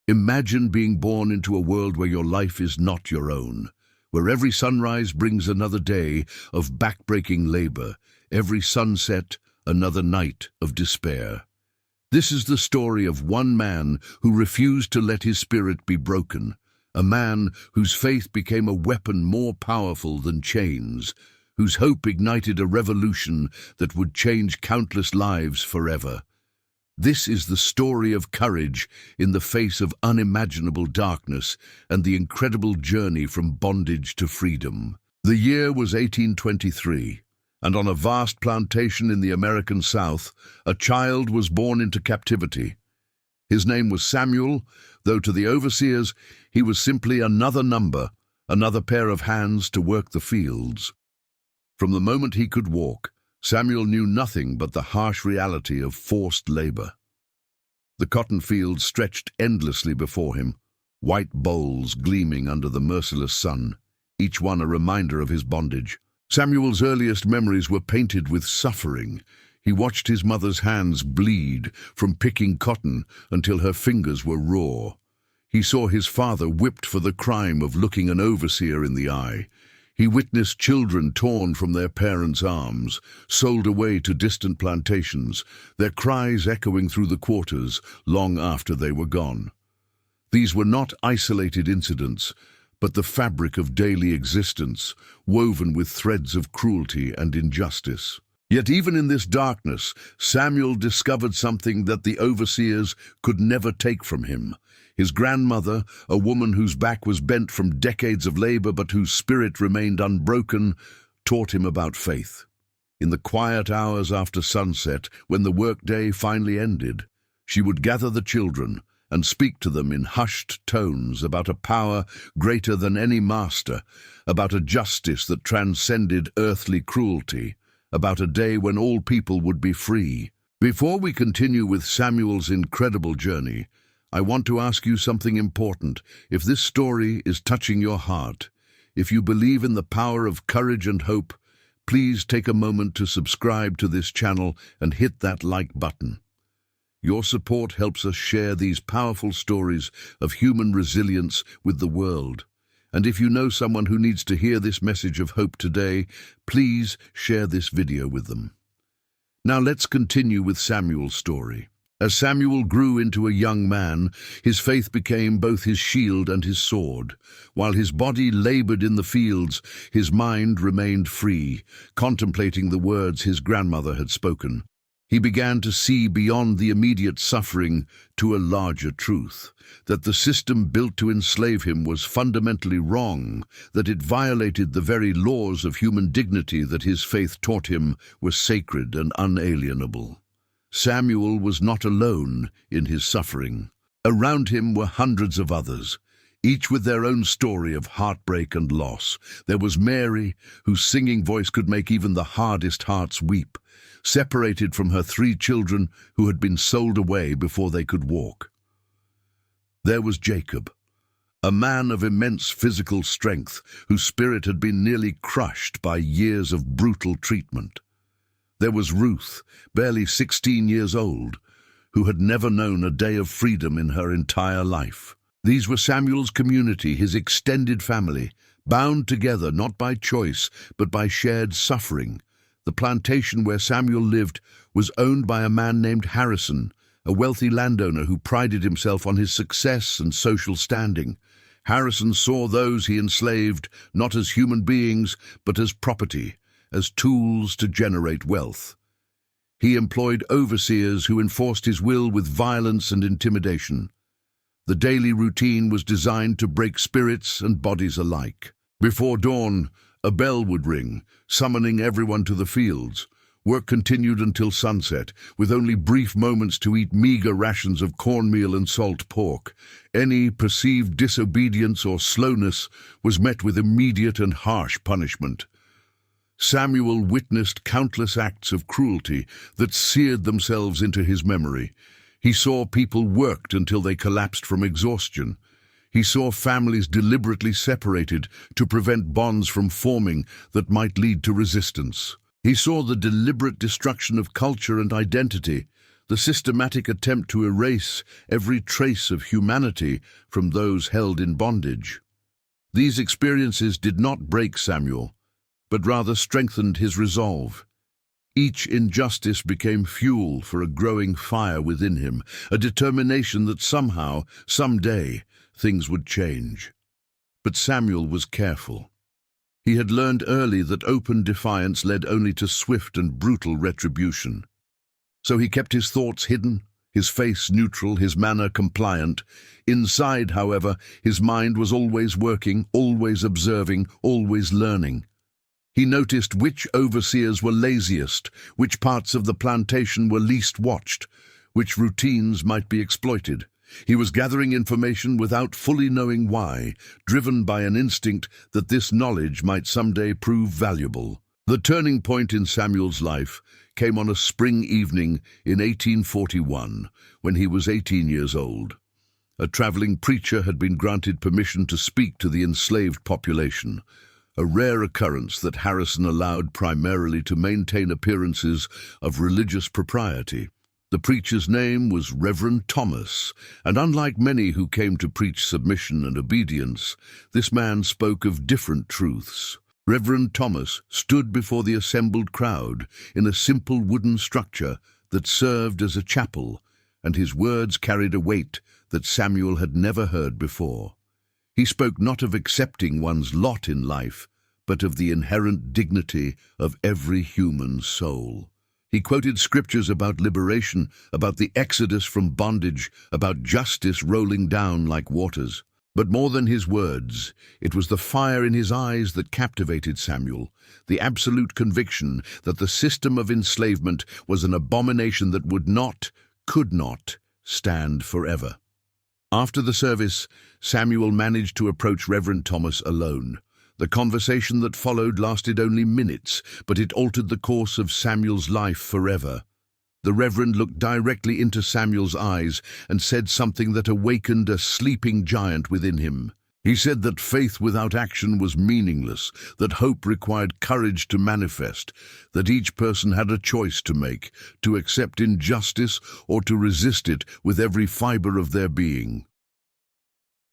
Imagine being born into a world where your life is not your own, where every sunrise brings another day of backbreaking labor, every sunset another night of despair. This is the story of one man who refused to let his spirit be broken, a man whose faith became a weapon more powerful than chains, whose hope ignited a revolution that would change countless lives forever. This is the story of courage in the face of unimaginable darkness and the incredible journey from bondage to freedom. The year was 1823, and on a vast plantation in the American South, a child was born into captivity. His name was Samuel, though to the overseers he was simply another number, another pair of hands to work the fields. From the moment he could walk, Samuel knew nothing but the harsh reality of forced labor. The cotton fields stretched endlessly before him, white bowls gleaming under the merciless sun, each one a reminder of his bondage. Samuel's earliest memories were painted with suffering. He watched his mother's hands bleed from picking cotton until her fingers were raw. He saw his father whipped for the crime of looking an overseer in the eye. He witnessed children torn from their parents' arms, sold away to distant plantations, their cries echoing through the quarters long after they were gone. These were not isolated incidents, but the fabric of daily existence, woven with threads of cruelty and injustice. Yet even in this darkness, Samuel discovered something that the overseers could never take from him. His grandmother, a woman whose back was bent from decades of labor but whose spirit remained unbroken, taught him about faith. In the quiet hours after sunset, when the workday finally ended, she would gather the children and speak to them in hushed tones about a power greater than any master, about a justice that transcended earthly cruelty, about a day when all people would be free. Before we continue with Samuel's incredible journey, I want to ask you something important. If this story is touching your heart, if you believe in the power of courage and hope, please take a moment to subscribe to this channel and hit that like button. Your support helps us share these powerful stories of human resilience with the world. And if you know someone who needs to hear this message of hope today, please share this video with them. Now let's continue with Samuel's story. As Samuel grew into a young man, his faith became both his shield and his sword. While his body labored in the fields, his mind remained free, contemplating the words his grandmother had spoken. He began to see beyond the immediate suffering to a larger truth, that the system built to enslave him was fundamentally wrong, that it violated the very laws of human dignity that his faith taught him were sacred and unalienable. Samuel was not alone in his suffering. Around him were hundreds of others, each with their own story of heartbreak and loss. There was Mary, whose singing voice could make even the hardest hearts weep, separated from her 3 children who had been sold away before they could walk. There was Jacob, a man of immense physical strength, whose spirit had been nearly crushed by years of brutal treatment. There was Ruth, barely 16 years old, who had never known a day of freedom in her entire life. These were Samuel's community, his extended family, bound together not by choice but by shared suffering. The plantation where Samuel lived was owned by a man named Harrison, a wealthy landowner who prided himself on his success and social standing. Harrison saw those he enslaved not as human beings but as property, as tools to generate wealth. He employed overseers who enforced his will with violence and intimidation. The daily routine was designed to break spirits and bodies alike. Before dawn, a bell would ring, summoning everyone to the fields. Work continued until sunset, with only brief moments to eat meager rations of cornmeal and salt pork. Any perceived disobedience or slowness was met with immediate and harsh punishment. Samuel witnessed countless acts of cruelty that seared themselves into his memory. He saw people worked until they collapsed from exhaustion. He saw families deliberately separated to prevent bonds from forming that might lead to resistance. He saw the deliberate destruction of culture and identity, the systematic attempt to erase every trace of humanity from those held in bondage. These experiences did not break Samuel, but rather strengthened his resolve. Each injustice became fuel for a growing fire within him, a determination that somehow, someday, things would change. But Samuel was careful. He had learned early that open defiance led only to swift and brutal retribution. So he kept his thoughts hidden, his face neutral, his manner compliant. Inside, however, his mind was always working, always observing, always learning. He noticed which overseers were laziest, which parts of the plantation were least watched, which routines might be exploited. He was gathering information without fully knowing why, driven by an instinct that this knowledge might someday prove valuable. The turning point in Samuel's life came on a spring evening in 1841, when he was 18 years old. A traveling preacher had been granted permission to speak to the enslaved population, a rare occurrence that Harrison allowed primarily to maintain appearances of religious propriety. The preacher's name was Reverend Thomas, and unlike many who came to preach submission and obedience, this man spoke of different truths. Reverend Thomas stood before the assembled crowd in a simple wooden structure that served as a chapel, and his words carried a weight that Samuel had never heard before. He spoke not of accepting one's lot in life, but of the inherent dignity of every human soul. He quoted scriptures about liberation, about the exodus from bondage, about justice rolling down like waters. But more than his words, it was the fire in his eyes that captivated Samuel, the absolute conviction that the system of enslavement was an abomination that could not, stand forever. After the service, Samuel managed to approach Reverend Thomas alone. The conversation that followed lasted only minutes, but it altered the course of Samuel's life forever. The Reverend looked directly into Samuel's eyes and said something that awakened a sleeping giant within him. He said that faith without action was meaningless, that hope required courage to manifest, that each person had a choice to make, to accept injustice or to resist it with every fiber of their being.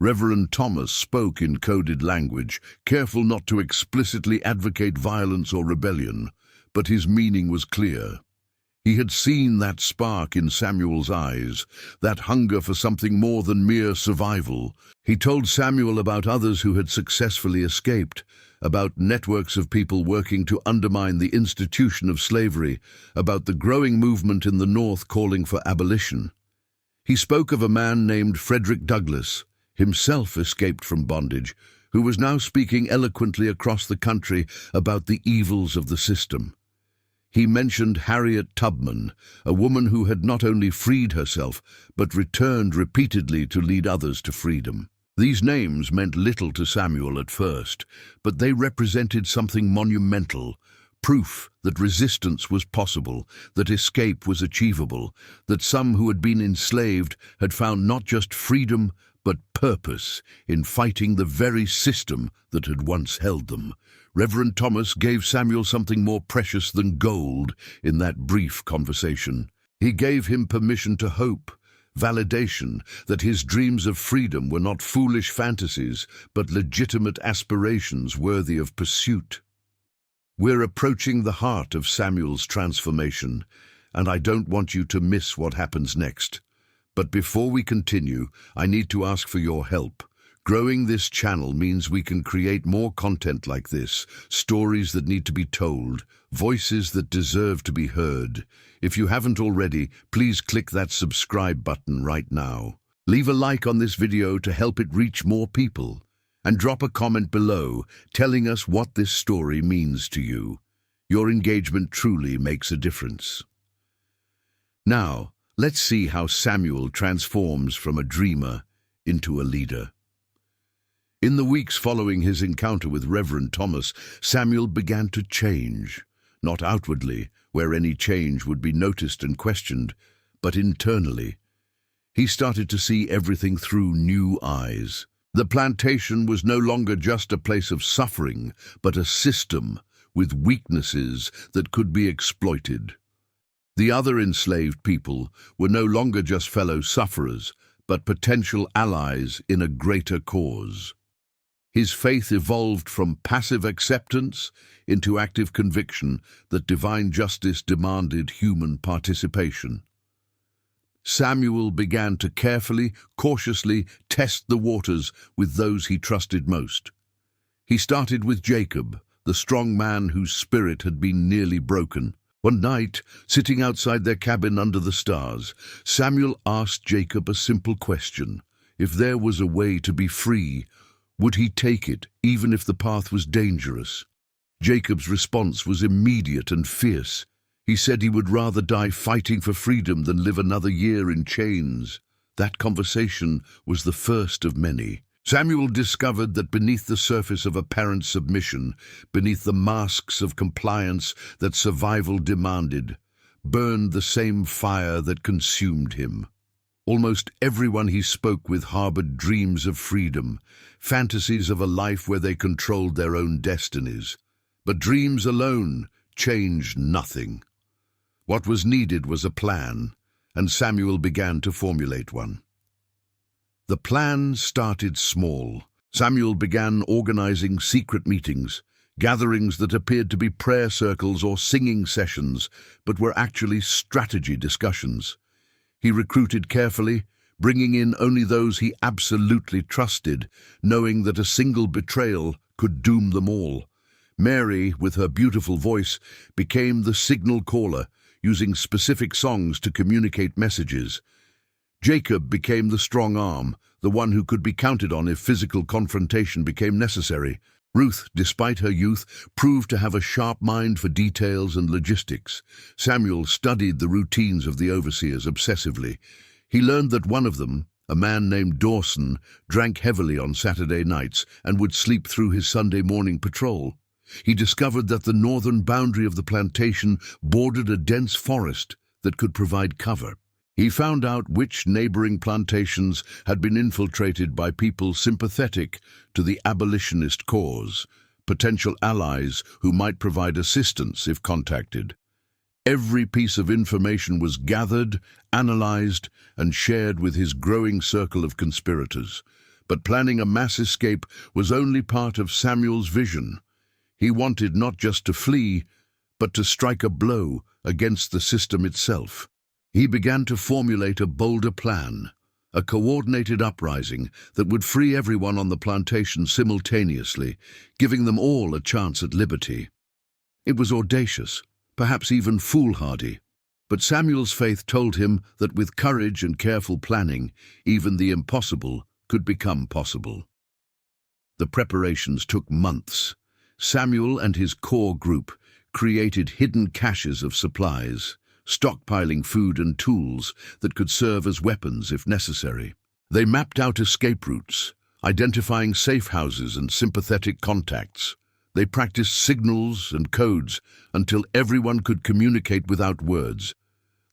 Reverend Thomas spoke in coded language, careful not to explicitly advocate violence or rebellion, but his meaning was clear. He had seen that spark in Samuel's eyes, that hunger for something more than mere survival. He told Samuel about others who had successfully escaped, about networks of people working to undermine the institution of slavery, about the growing movement in the North calling for abolition. He spoke of a man named Frederick Douglass, himself escaped from bondage, who was now speaking eloquently across the country about the evils of the system. He mentioned Harriet Tubman, a woman who had not only freed herself, but returned repeatedly to lead others to freedom. These names meant little to Samuel at first, but they represented something monumental, proof that resistance was possible, that escape was achievable, that some who had been enslaved had found not just freedom, but purpose in fighting the very system that had once held them. Reverend Thomas gave Samuel something more precious than gold in that brief conversation. He gave him permission to hope, validation that his dreams of freedom were not foolish fantasies, but legitimate aspirations worthy of pursuit. We're approaching the heart of Samuel's transformation, and I don't want you to miss what happens next. But before we continue, I need to ask for your help. Growing this channel means we can create more content like this, stories that need to be told, voices that deserve to be heard. If you haven't already, please click that subscribe button right now. Leave a like on this video to help it reach more people, and drop a comment below telling us what this story means to you. Your engagement truly makes a difference. Now, let's see how Samuel transforms from a dreamer into a leader. In the weeks following his encounter with Reverend Thomas, Samuel began to change, not outwardly, where any change would be noticed and questioned, but internally. He started to see everything through new eyes. The plantation was no longer just a place of suffering, but a system with weaknesses that could be exploited. The other enslaved people were no longer just fellow sufferers, but potential allies in a greater cause. His faith evolved from passive acceptance into active conviction that divine justice demanded human participation. Samuel began to carefully, cautiously test the waters with those he trusted most. He started with Jacob, the strong man whose spirit had been nearly broken. One night, sitting outside their cabin under the stars, Samuel asked Jacob a simple question. If there was a way to be free, would he take it, even if the path was dangerous? Jacob's response was immediate and fierce. He said he would rather die fighting for freedom than live another year in chains. That conversation was the first of many. Samuel discovered that beneath the surface of apparent submission, beneath the masks of compliance that survival demanded, burned the same fire that consumed him. Almost everyone he spoke with harbored dreams of freedom, fantasies of a life where they controlled their own destinies. But dreams alone changed nothing. What was needed was a plan, and Samuel began to formulate one. The plan started small. Samuel began organizing secret meetings, gatherings that appeared to be prayer circles or singing sessions, but were actually strategy discussions. He recruited carefully, bringing in only those he absolutely trusted, knowing that a single betrayal could doom them all. Mary, with her beautiful voice, became the signal caller, using specific songs to communicate messages. Jacob became the strong arm, the one who could be counted on if physical confrontation became necessary. Ruth, despite her youth, proved to have a sharp mind for details and logistics. Samuel studied the routines of the overseers obsessively. He learned that one of them, a man named Dawson, drank heavily on Saturday nights and would sleep through his Sunday morning patrol. He discovered that the northern boundary of the plantation bordered a dense forest that could provide cover. He found out which neighboring plantations had been infiltrated by people sympathetic to the abolitionist cause, potential allies who might provide assistance if contacted. Every piece of information was gathered, analyzed, and shared with his growing circle of conspirators. But planning a mass escape was only part of Samuel's vision. He wanted not just to flee, but to strike a blow against the system itself. He began to formulate a bolder plan, a coordinated uprising that would free everyone on the plantation simultaneously, giving them all a chance at liberty. It was audacious, perhaps even foolhardy, but Samuel's faith told him that with courage and careful planning, even the impossible could become possible. The preparations took months. Samuel and his core group created hidden caches of supplies, stockpiling food and tools that could serve as weapons if necessary. They mapped out escape routes, identifying safe houses and sympathetic contacts. They practiced signals and codes until everyone could communicate without words.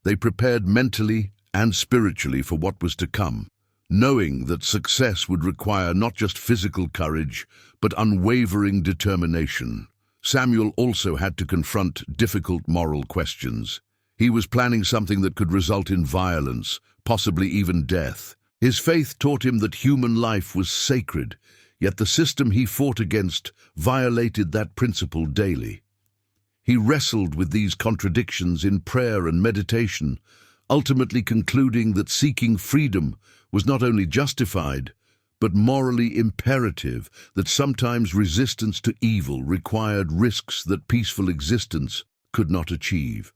They prepared mentally and spiritually for what was to come, knowing that success would require not just physical courage, but unwavering determination. Samuel also had to confront difficult moral questions. He was planning something that could result in violence, possibly even death. His faith taught him that human life was sacred, yet the system he fought against violated that principle daily. He wrestled with these contradictions in prayer and meditation, ultimately concluding that seeking freedom was not only justified, but morally imperative, that sometimes resistance to evil required risks that peaceful existence could not achieve.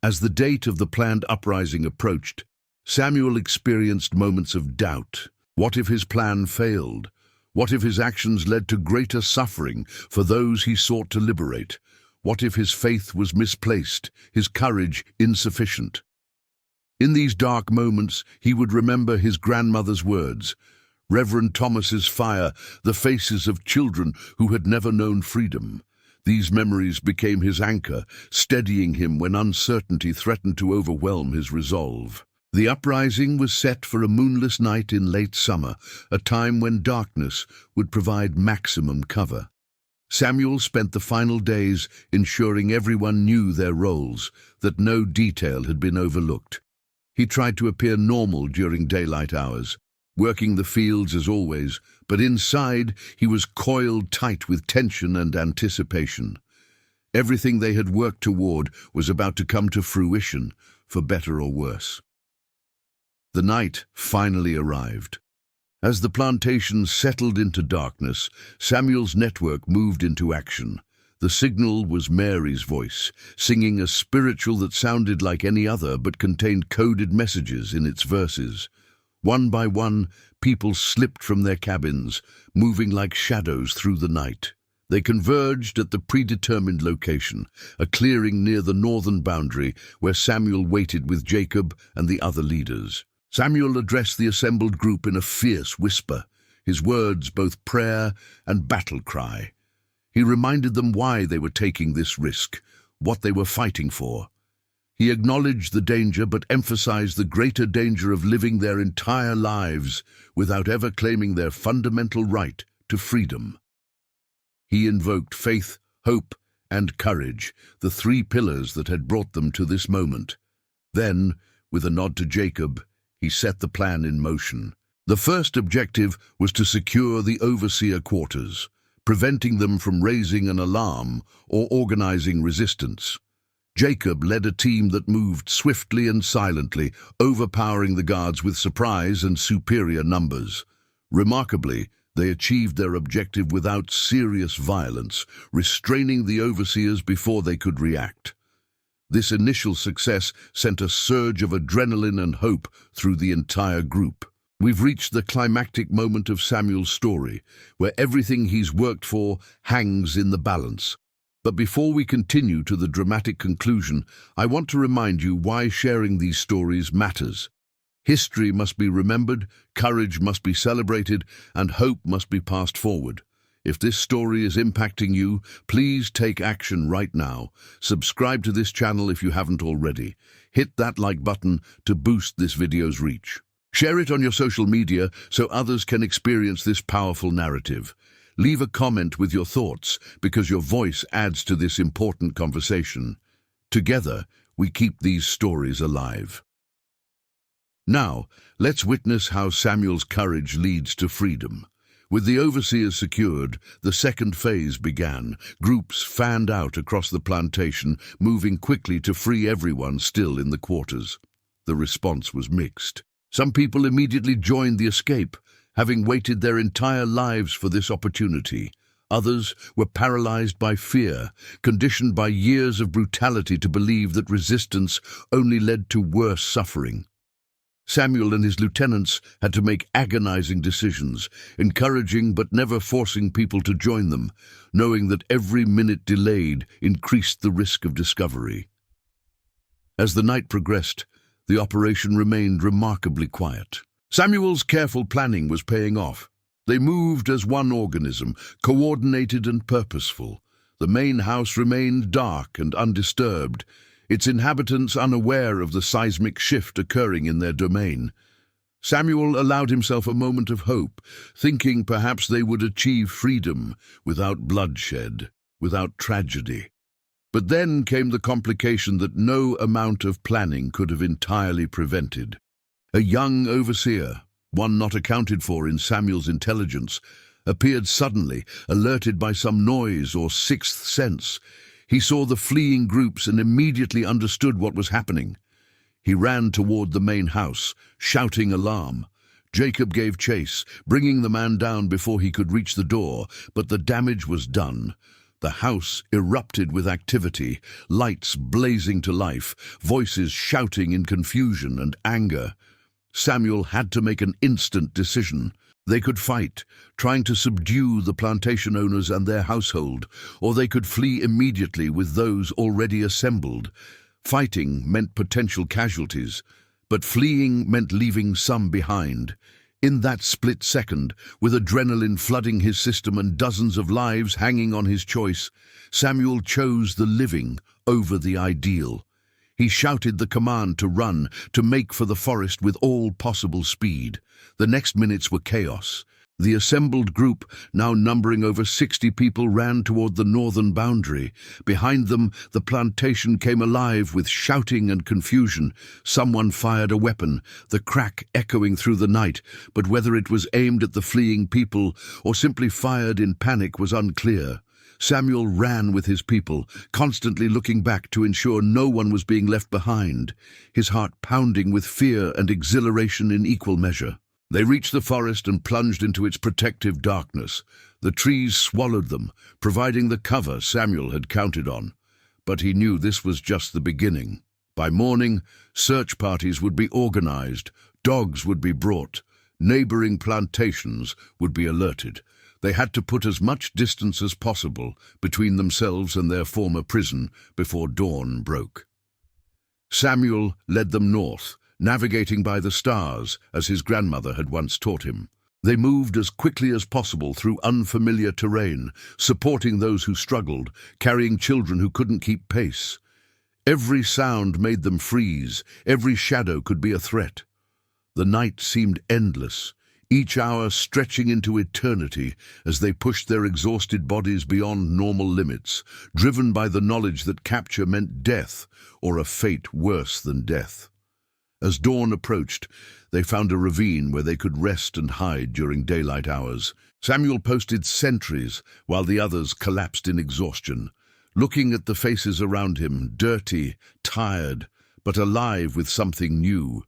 As the date of the planned uprising approached, Samuel experienced moments of doubt. What if his plan failed? What if his actions led to greater suffering for those he sought to liberate? What if his faith was misplaced, his courage insufficient? In these dark moments, he would remember his grandmother's words, Reverend Thomas's fire, the faces of children who had never known freedom. These memories became his anchor, steadying him when uncertainty threatened to overwhelm his resolve. The uprising was set for a moonless night in late summer, a time when darkness would provide maximum cover. Samuel spent the final days ensuring everyone knew their roles, that no detail had been overlooked. He tried to appear normal during daylight hours, working the fields as always, but inside he was coiled tight with tension and anticipation. Everything they had worked toward was about to come to fruition, for better or worse. The night finally arrived. As the plantation settled into darkness, Samuel's network moved into action. The signal was Mary's voice, singing a spiritual that sounded like any other but contained coded messages in its verses. One by one, people slipped from their cabins, moving like shadows through the night. They converged at the predetermined location, a clearing near the northern boundary where Samuel waited with Jacob and the other leaders. Samuel addressed the assembled group in a fierce whisper, his words both prayer and battle cry. He reminded them why they were taking this risk, what they were fighting for. He acknowledged the danger but emphasized the greater danger of living their entire lives without ever claiming their fundamental right to freedom. He invoked faith, hope, and courage, the three pillars that had brought them to this moment. Then, with a nod to Jacob, he set the plan in motion. The first objective was to secure the overseer quarters, preventing them from raising an alarm or organizing resistance. Jacob led a team that moved swiftly and silently, overpowering the guards with surprise and superior numbers. Remarkably, they achieved their objective without serious violence, restraining the overseers before they could react. This initial success sent a surge of adrenaline and hope through the entire group. We've reached the climactic moment of Samuel's story, where everything he's worked for hangs in the balance. But before we continue to the dramatic conclusion, I want to remind you why sharing these stories matters. History must be remembered, courage must be celebrated, and hope must be passed forward. If this story is impacting you, please take action right now. Subscribe to this channel if you haven't already. Hit that like button to boost this video's reach. Share it on your social media so others can experience this powerful narrative. Leave a comment with your thoughts because your voice adds to this important conversation. Together, we keep these stories alive. Now, let's witness how Samuel's courage leads to freedom. With the overseers secured, the second phase began. Groups fanned out across the plantation, moving quickly to free everyone still in the quarters. The response was mixed. Some people immediately joined the escape, having waited their entire lives for this opportunity. Others were paralyzed by fear, conditioned by years of brutality to believe that resistance only led to worse suffering. Samuel and his lieutenants had to make agonizing decisions, encouraging but never forcing people to join them, knowing that every minute delayed increased the risk of discovery. As the night progressed, the operation remained remarkably quiet. Samuel's careful planning was paying off. They moved as one organism, coordinated and purposeful. The main house remained dark and undisturbed, its inhabitants unaware of the seismic shift occurring in their domain. Samuel allowed himself a moment of hope, thinking perhaps they would achieve freedom without bloodshed, without tragedy. But then came the complication that no amount of planning could have entirely prevented. A young overseer, one not accounted for in Samuel's intelligence, appeared suddenly, alerted by some noise or sixth sense. He saw the fleeing groups and immediately understood what was happening. He ran toward the main house, shouting alarm. Jacob gave chase, bringing the man down before he could reach the door, but the damage was done. The house erupted with activity, lights blazing to life, voices shouting in confusion and anger. Samuel had to make an instant decision. They could fight, trying to subdue the plantation owners and their household, or they could flee immediately with those already assembled. Fighting meant potential casualties, but fleeing meant leaving some behind. In that split second, with adrenaline flooding his system and dozens of lives hanging on his choice, Samuel chose the living over the ideal. He shouted the command to run, to make for the forest with all possible speed. The next minutes were chaos. The assembled group, now numbering over 60 people, ran toward the northern boundary. Behind them, the plantation came alive with shouting and confusion. Someone fired a weapon, the crack echoing through the night, but whether it was aimed at the fleeing people or simply fired in panic was unclear. Samuel ran with his people, constantly looking back to ensure no one was being left behind, his heart pounding with fear and exhilaration in equal measure. They reached the forest and plunged into its protective darkness. The trees swallowed them, providing the cover Samuel had counted on. But he knew this was just the beginning. By morning, search parties would be organized, dogs would be brought, neighboring plantations would be alerted. They had to put as much distance as possible between themselves and their former prison before dawn broke. Samuel led them north, navigating by the stars, as his grandmother had once taught him. They moved as quickly as possible through unfamiliar terrain, supporting those who struggled, carrying children who couldn't keep pace. Every sound made them freeze, every shadow could be a threat. The night seemed endless, each hour stretching into eternity as they pushed their exhausted bodies beyond normal limits, driven by the knowledge that capture meant death, or a fate worse than death. As dawn approached, they found a ravine where they could rest and hide during daylight hours. Samuel posted sentries while the others collapsed in exhaustion, looking at the faces around him, dirty, tired, but alive with something new.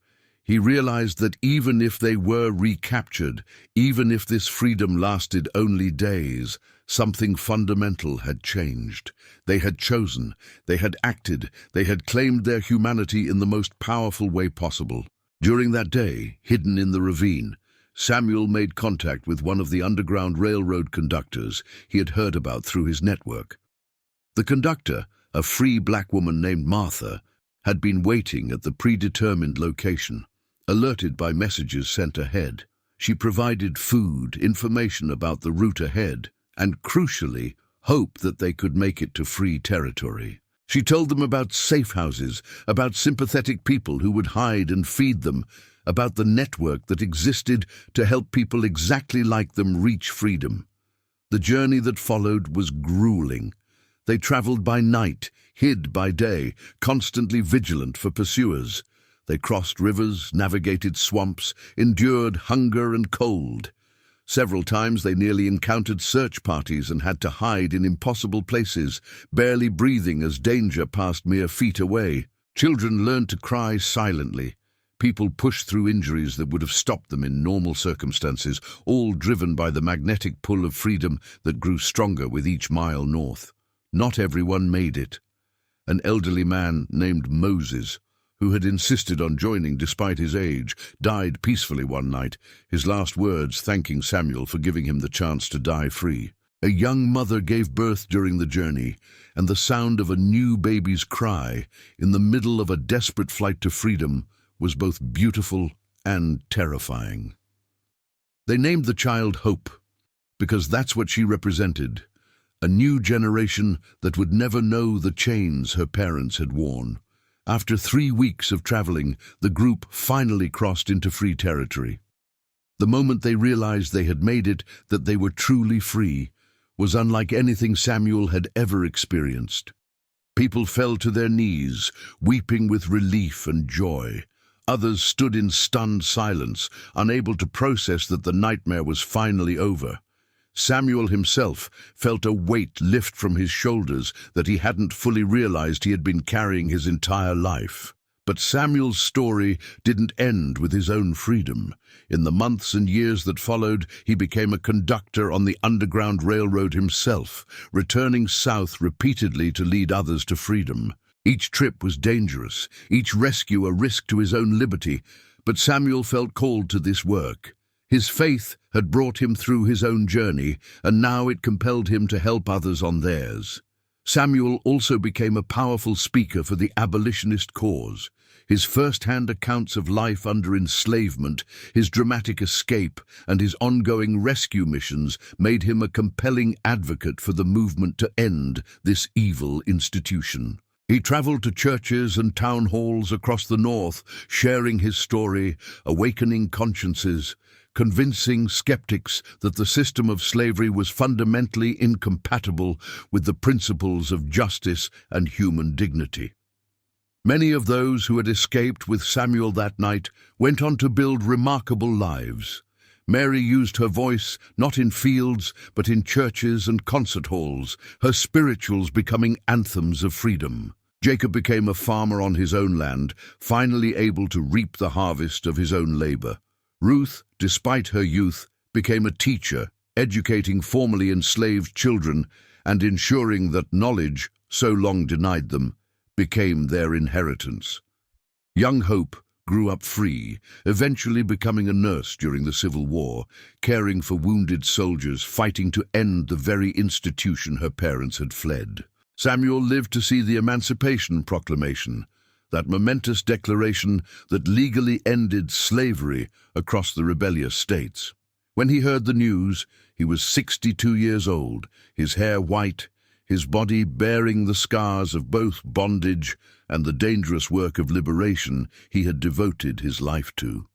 He realized that even if they were recaptured, even if this freedom lasted only days, something fundamental had changed. They had chosen, they had acted, they had claimed their humanity in the most powerful way possible. During that day, hidden in the ravine, Samuel made contact with one of the Underground Railroad conductors he had heard about through his network. The conductor, a free black woman named Martha, had been waiting at the predetermined location, alerted by messages sent ahead. She provided food, information about the route ahead, and crucially, hope that they could make it to free territory. She told them about safe houses, about sympathetic people who would hide and feed them, about the network that existed to help people exactly like them reach freedom. The journey that followed was grueling. They traveled by night, hid by day, constantly vigilant for pursuers. They crossed rivers, navigated swamps, endured hunger and cold. Several times they nearly encountered search parties and had to hide in impossible places, barely breathing as danger passed mere feet away. Children learned to cry silently. People pushed through injuries that would have stopped them in normal circumstances, all driven by the magnetic pull of freedom that grew stronger with each mile north. Not everyone made it. An elderly man named Moses, who had insisted on joining despite his age, died peacefully one night, his last words thanking Samuel for giving him the chance to die free. A young mother gave birth during the journey, and the sound of a new baby's cry in the middle of a desperate flight to freedom was both beautiful and terrifying. They named the child Hope, because that's what she represented, a new generation that would never know the chains her parents had worn. After 3 weeks of traveling, the group finally crossed into free territory. The moment they realized they had made it, that they were truly free, was unlike anything Samuel had ever experienced. People fell to their knees, weeping with relief and joy. Others stood in stunned silence, unable to process that the nightmare was finally over. Samuel himself felt a weight lift from his shoulders that he hadn't fully realized he had been carrying his entire life. But Samuel's story didn't end with his own freedom. In the months and years that followed, he became a conductor on the Underground Railroad himself, returning south repeatedly to lead others to freedom. Each trip was dangerous, each rescue a risk to his own liberty, but Samuel felt called to this work. His faith had brought him through his own journey, and now it compelled him to help others on theirs. Samuel also became a powerful speaker for the abolitionist cause. His first-hand accounts of life under enslavement, his dramatic escape, and his ongoing rescue missions made him a compelling advocate for the movement to end this evil institution. He traveled to churches and town halls across the North, sharing his story, awakening consciences, convincing skeptics that the system of slavery was fundamentally incompatible with the principles of justice and human dignity. Many of those who had escaped with Samuel that night went on to build remarkable lives. Mary used her voice not in fields, but in churches and concert halls, her spirituals becoming anthems of freedom. Jacob became a farmer on his own land, finally able to reap the harvest of his own labor. Ruth, despite her youth, became a teacher, educating formerly enslaved children and ensuring that knowledge, so long denied them, became their inheritance. Young Hope grew up free, eventually becoming a nurse during the Civil War, caring for wounded soldiers, fighting to end the very institution her parents had fled. Samuel lived to see the Emancipation Proclamation, that momentous declaration that legally ended slavery across the rebellious states. When he heard the news, he was 62 years old, his hair white, his body bearing the scars of both bondage and the dangerous work of liberation he had devoted his life to.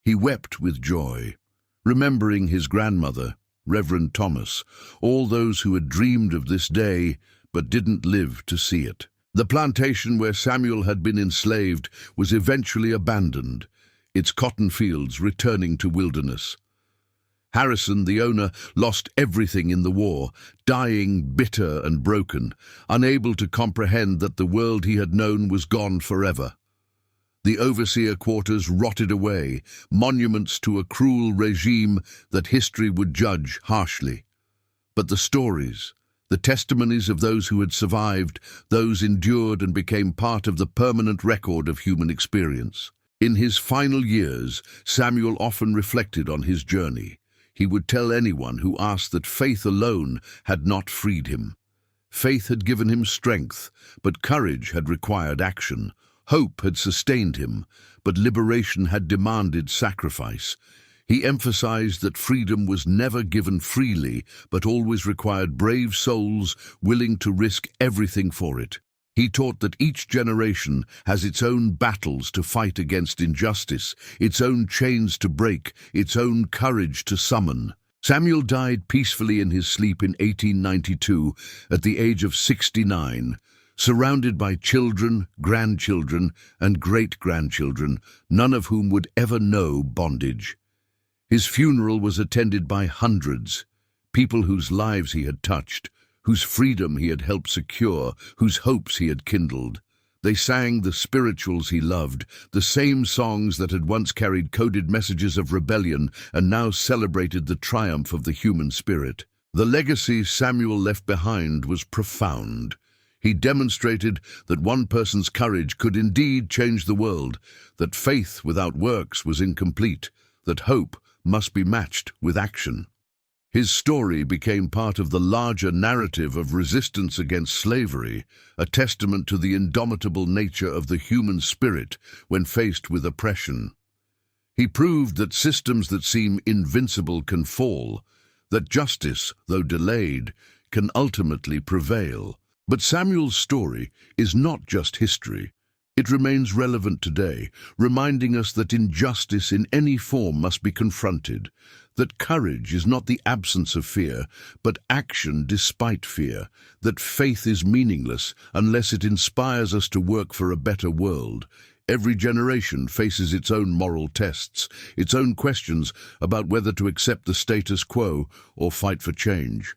He wept with joy, remembering his grandmother, Reverend Thomas, all those who had dreamed of this day but didn't live to see it. The plantation where Samuel had been enslaved was eventually abandoned, its cotton fields returning to wilderness. Harrison, the owner, lost everything in the war, dying bitter and broken, unable to comprehend that the world he had known was gone forever. The overseer quarters rotted away, monuments to a cruel regime that history would judge harshly. But the stories, the testimonies of those who had survived, those endured and became part of the permanent record of human experience. In his final years, Samuel often reflected on his journey. He would tell anyone who asked that faith alone had not freed him. Faith had given him strength, but courage had required action. Hope had sustained him, but liberation had demanded sacrifice. He emphasized that freedom was never given freely, but always required brave souls willing to risk everything for it. He taught that each generation has its own battles to fight against injustice, its own chains to break, its own courage to summon. Samuel died peacefully in his sleep in 1892 at the age of 69, surrounded by children, grandchildren, and great-grandchildren, none of whom would ever know bondage. His funeral was attended by hundreds, people whose lives he had touched, whose freedom he had helped secure, whose hopes he had kindled. They sang the spirituals he loved, the same songs that had once carried coded messages of rebellion and now celebrated the triumph of the human spirit. The legacy Samuel left behind was profound. He demonstrated that one person's courage could indeed change the world, that faith without works was incomplete, that hope must be matched with action. His story became part of the larger narrative of resistance against slavery, a testament to the indomitable nature of the human spirit when faced with oppression. He proved that systems that seem invincible can fall, that justice, though delayed, can ultimately prevail. But Samuel's story is not just history. It remains relevant today, reminding us that injustice in any form must be confronted, that courage is not the absence of fear, but action despite fear, that faith is meaningless unless it inspires us to work for a better world. Every generation faces its own moral tests, its own questions about whether to accept the status quo or fight for change.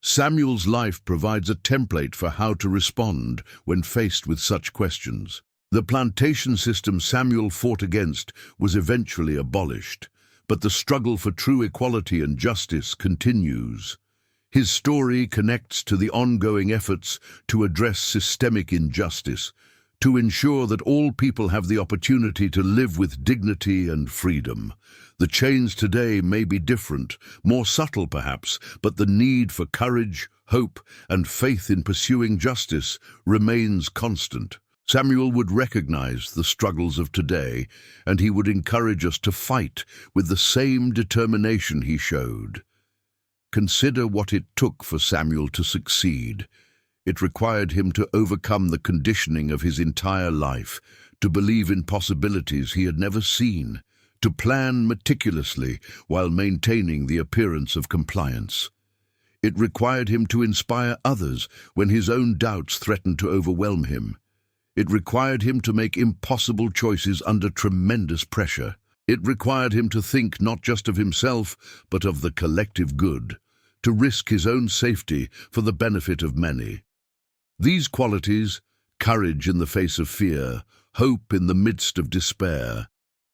Samuel's life provides a template for how to respond when faced with such questions. The plantation system Samuel fought against was eventually abolished, but the struggle for true equality and justice continues. His story connects to the ongoing efforts to address systemic injustice, to ensure that all people have the opportunity to live with dignity and freedom. The chains today may be different, more subtle perhaps, but the need for courage, hope, and faith in pursuing justice remains constant. Samuel would recognize the struggles of today, and he would encourage us to fight with the same determination he showed. Consider what it took for Samuel to succeed. It required him to overcome the conditioning of his entire life, to believe in possibilities he had never seen, to plan meticulously while maintaining the appearance of compliance. It required him to inspire others when his own doubts threatened to overwhelm him. It required him to make impossible choices under tremendous pressure. It required him to think not just of himself, but of the collective good, to risk his own safety for the benefit of many. These qualities, courage in the face of fear, hope in the midst of despair,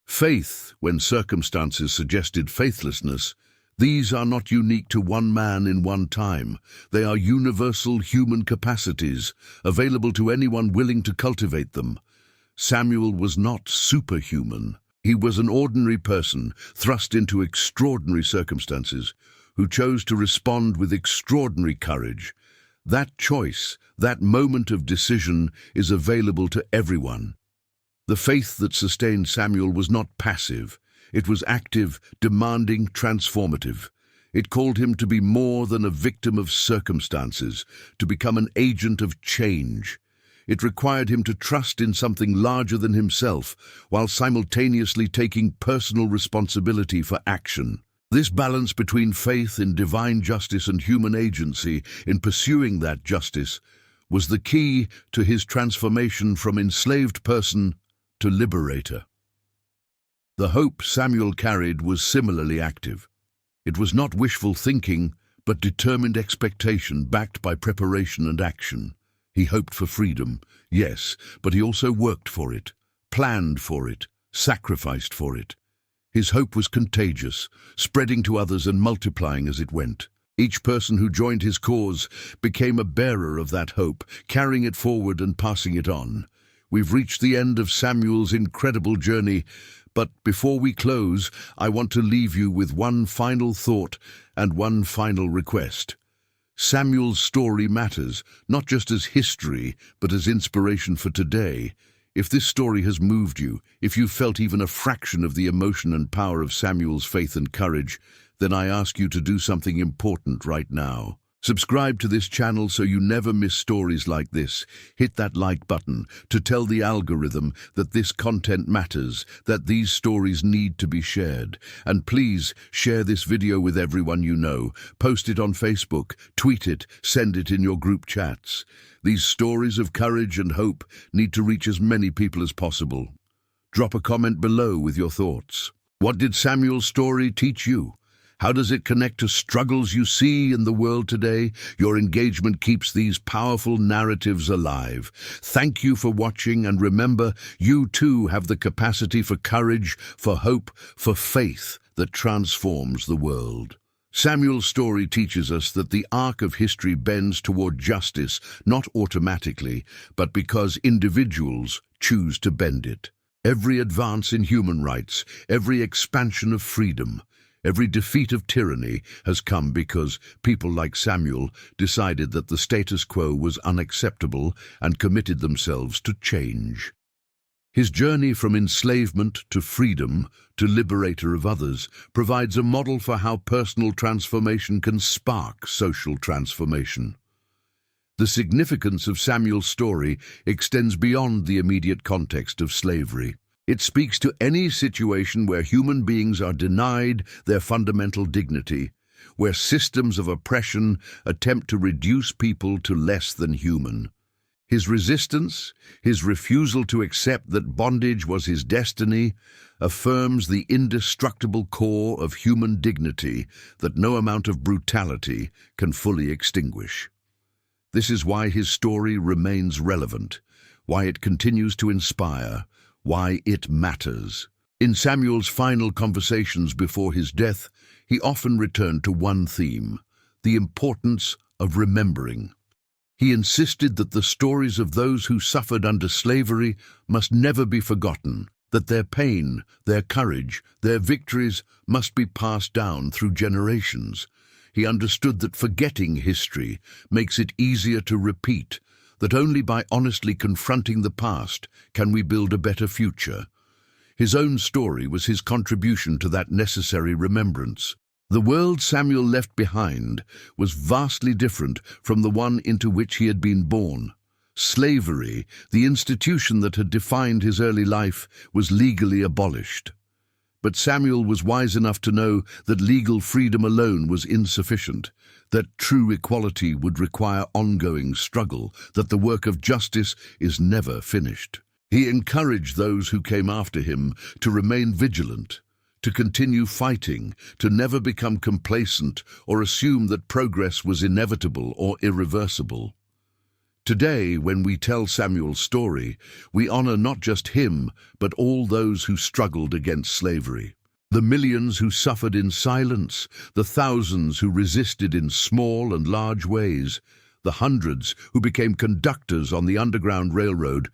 faith when circumstances suggested faithlessness, these are not unique to one man in one time. They are universal human capacities, available to anyone willing to cultivate them. Samuel was not superhuman. He was an ordinary person, thrust into extraordinary circumstances, who chose to respond with extraordinary courage. That choice, that moment of decision, is available to everyone. The faith that sustained Samuel was not passive. It was active, demanding, transformative. It called him to be more than a victim of circumstances, to become an agent of change. It required him to trust in something larger than himself, while simultaneously taking personal responsibility for action. This balance between faith in divine justice and human agency in pursuing that justice was the key to his transformation from enslaved person to liberator. The hope Samuel carried was similarly active. It was not wishful thinking, but determined expectation backed by preparation and action. He hoped for freedom, yes, but he also worked for it, planned for it, sacrificed for it. His hope was contagious, spreading to others and multiplying as it went. Each person who joined his cause became a bearer of that hope, carrying it forward and passing it on. We've reached the end of Samuel's incredible journey, but before we close, I want to leave you with one final thought and one final request. Samuel's story matters, not just as history, but as inspiration for today. If this story has moved you, if you felt even a fraction of the emotion and power of Samuel's faith and courage, then I ask you to do something important right now. Subscribe to this channel so you never miss stories like this. Hit that like button to tell the algorithm that this content matters, that these stories need to be shared. And please share this video with everyone you know. Post it on Facebook, tweet it, send it in your group chats. These stories of courage and hope need to reach as many people as possible. Drop a comment below with your thoughts. What did Samuel's story teach you? How does it connect to struggles you see in the world today? Your engagement keeps these powerful narratives alive. Thank you for watching, and remember, you too have the capacity for courage, for hope, for faith that transforms the world. Samuel's story teaches us that the arc of history bends toward justice, not automatically, but because individuals choose to bend it. Every advance in human rights, every expansion of freedom, every defeat of tyranny has come because people like Samuel decided that the status quo was unacceptable and committed themselves to change. His journey from enslavement to freedom, to liberator of others, provides a model for how personal transformation can spark social transformation. The significance of Samuel's story extends beyond the immediate context of slavery. It speaks to any situation where human beings are denied their fundamental dignity, where systems of oppression attempt to reduce people to less than human. His resistance, his refusal to accept that bondage was his destiny, affirms the indestructible core of human dignity that no amount of brutality can fully extinguish. This is why his story remains relevant, why it continues to inspire, why it matters. In Samuel's final conversations before his death, he often returned to one theme: the importance of remembering. He insisted that the stories of those who suffered under slavery must never be forgotten, that their pain, their courage, their victories must be passed down through generations. He understood that forgetting history makes it easier to repeat, that only by honestly confronting the past can we build a better future. His own story was his contribution to that necessary remembrance. The world Samuel left behind was vastly different from the one into which he had been born. Slavery, the institution that had defined his early life, was legally abolished. But Samuel was wise enough to know that legal freedom alone was insufficient, that true equality would require ongoing struggle, that the work of justice is never finished. He encouraged those who came after him to remain vigilant, to continue fighting, to never become complacent or assume that progress was inevitable or irreversible. Today, when we tell Samuel's story, we honor not just him, but all those who struggled against slavery. The millions who suffered in silence, the thousands who resisted in small and large ways, the hundreds who became conductors on the Underground Railroad,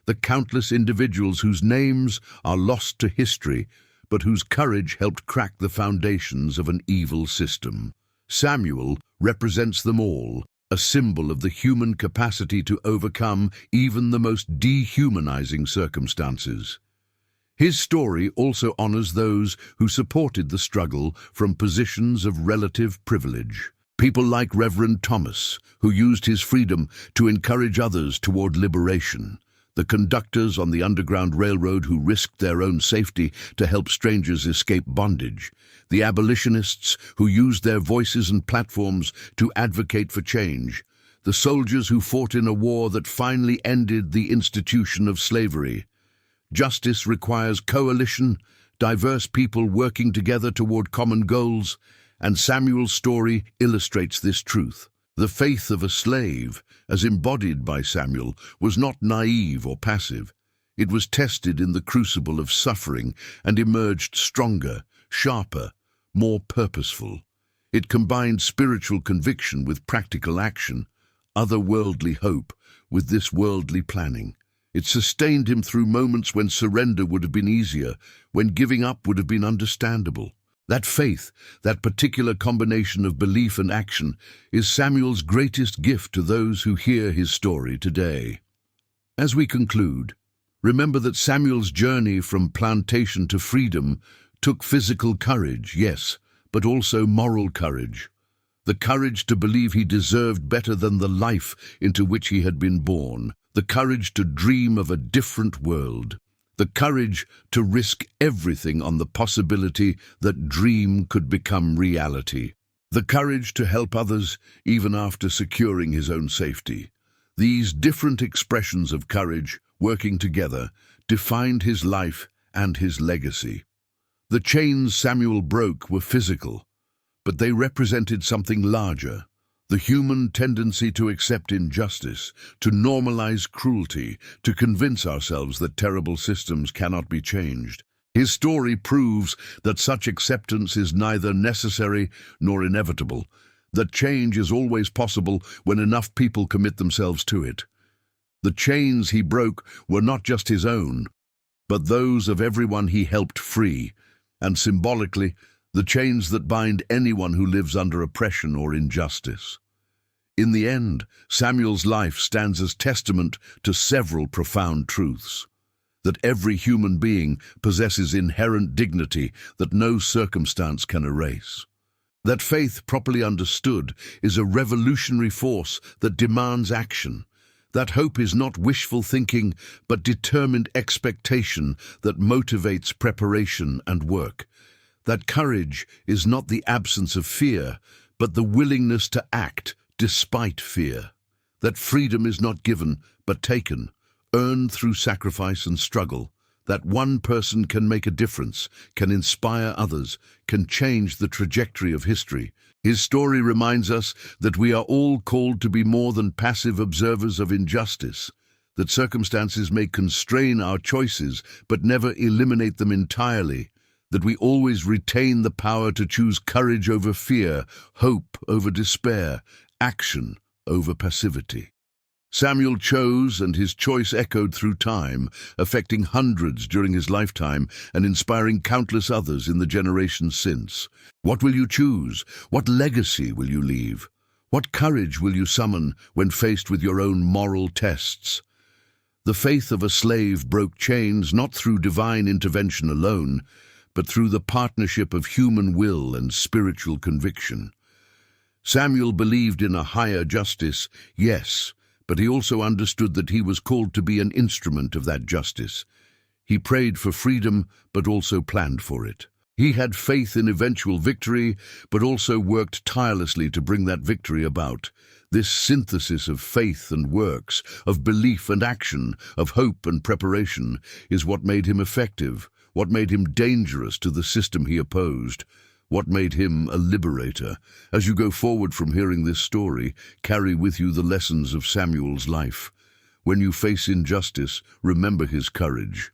the countless individuals whose names are lost to history, but whose courage helped crack the foundations of an evil system. Samuel represents them all, a symbol of the human capacity to overcome even the most dehumanizing circumstances. His story also honors those who supported the struggle from positions of relative privilege. People like Reverend Thomas, who used his freedom to encourage others toward liberation. The conductors on the Underground Railroad who risked their own safety to help strangers escape bondage. The abolitionists who used their voices and platforms to advocate for change. The soldiers who fought in a war that finally ended the institution of slavery. Justice requires coalition, diverse people working together toward common goals, and Samuel's story illustrates this truth. The faith of a slave, as embodied by Samuel, was not naive or passive. It was tested in the crucible of suffering and emerged stronger, sharper, more purposeful. It combined spiritual conviction with practical action, otherworldly hope with this worldly planning. It sustained him through moments when surrender would have been easier, when giving up would have been understandable. That faith, that particular combination of belief and action, is Samuel's greatest gift to those who hear his story today. As we conclude, remember that Samuel's journey from plantation to freedom took physical courage, yes, but also moral courage. The courage to believe he deserved better than the life into which he had been born. The courage to dream of a different world. The courage to risk everything on the possibility that dream could become reality. The courage to help others even after securing his own safety. These different expressions of courage, working together, defined his life and his legacy. The chains Samuel broke were physical, but they represented something larger. The human tendency to accept injustice, to normalize cruelty, to convince ourselves that terrible systems cannot be changed. His story proves that such acceptance is neither necessary nor inevitable, that change is always possible when enough people commit themselves to it. The chains he broke were not just his own, but those of everyone he helped free, and symbolically, the chains that bind anyone who lives under oppression or injustice. In the end, Samuel's life stands as testament to several profound truths. That every human being possesses inherent dignity that no circumstance can erase. That faith, properly understood, is a revolutionary force that demands action. That hope is not wishful thinking, but determined expectation that motivates preparation and work. That courage is not the absence of fear, but the willingness to act despite fear. That freedom is not given, but taken, earned through sacrifice and struggle. That one person can make a difference, can inspire others, can change the trajectory of history. His story reminds us that we are all called to be more than passive observers of injustice, that circumstances may constrain our choices, but never eliminate them entirely. That we always retain the power to choose courage over fear, hope over despair, action over passivity. Samuel chose, and his choice echoed through time, affecting hundreds during his lifetime and inspiring countless others in the generations since. What will you choose? What legacy will you leave? What courage will you summon when faced with your own moral tests? The faith of a slave broke chains not through divine intervention alone, but through the partnership of human will and spiritual conviction. Samuel believed in a higher justice, yes, but he also understood that he was called to be an instrument of that justice. He prayed for freedom, but also planned for it. He had faith in eventual victory, but also worked tirelessly to bring that victory about. This synthesis of faith and works, of belief and action, of hope and preparation, is what made him effective, what made him dangerous to the system he opposed, what made him a liberator. As you go forward from hearing this story, carry with you the lessons of Samuel's life. When you face injustice, remember his courage.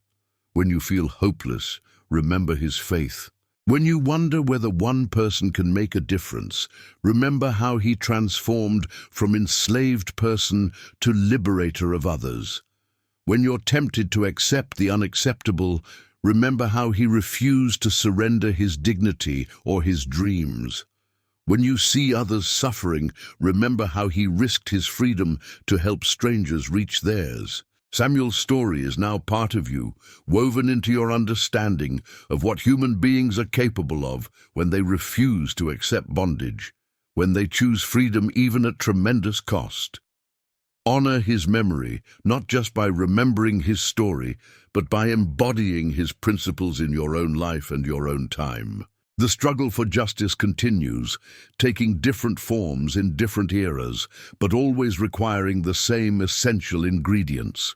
When you feel hopeless, remember his faith. When you wonder whether one person can make a difference, remember how he transformed from enslaved person to liberator of others. When you're tempted to accept the unacceptable, remember how he refused to surrender his dignity or his dreams. When you see others suffering, remember how he risked his freedom to help strangers reach theirs. Samuel's story is now part of you, woven into your understanding of what human beings are capable of when they refuse to accept bondage, when they choose freedom even at tremendous cost. Honor his memory, not just by remembering his story, but by embodying his principles in your own life and your own time. The struggle for justice continues, taking different forms in different eras, but always requiring the same essential ingredients.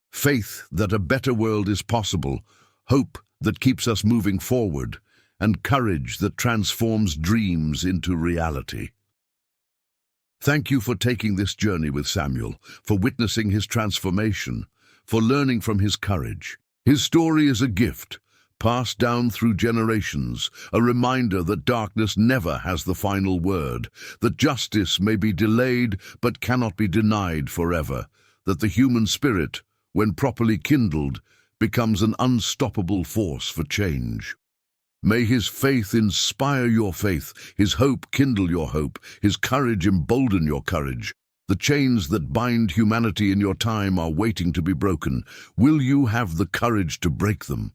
Faith that a better world is possible, hope that keeps us moving forward, and courage that transforms dreams into reality. Thank you for taking this journey with Samuel, for witnessing his transformation, for learning from his courage. His story is a gift, passed down through generations, a reminder that darkness never has the final word, that justice may be delayed but cannot be denied forever, that the human spirit, when properly kindled, becomes an unstoppable force for change. May his faith inspire your faith, his hope kindle your hope, his courage embolden your courage. The chains that bind humanity in your time are waiting to be broken. Will you have the courage to break them?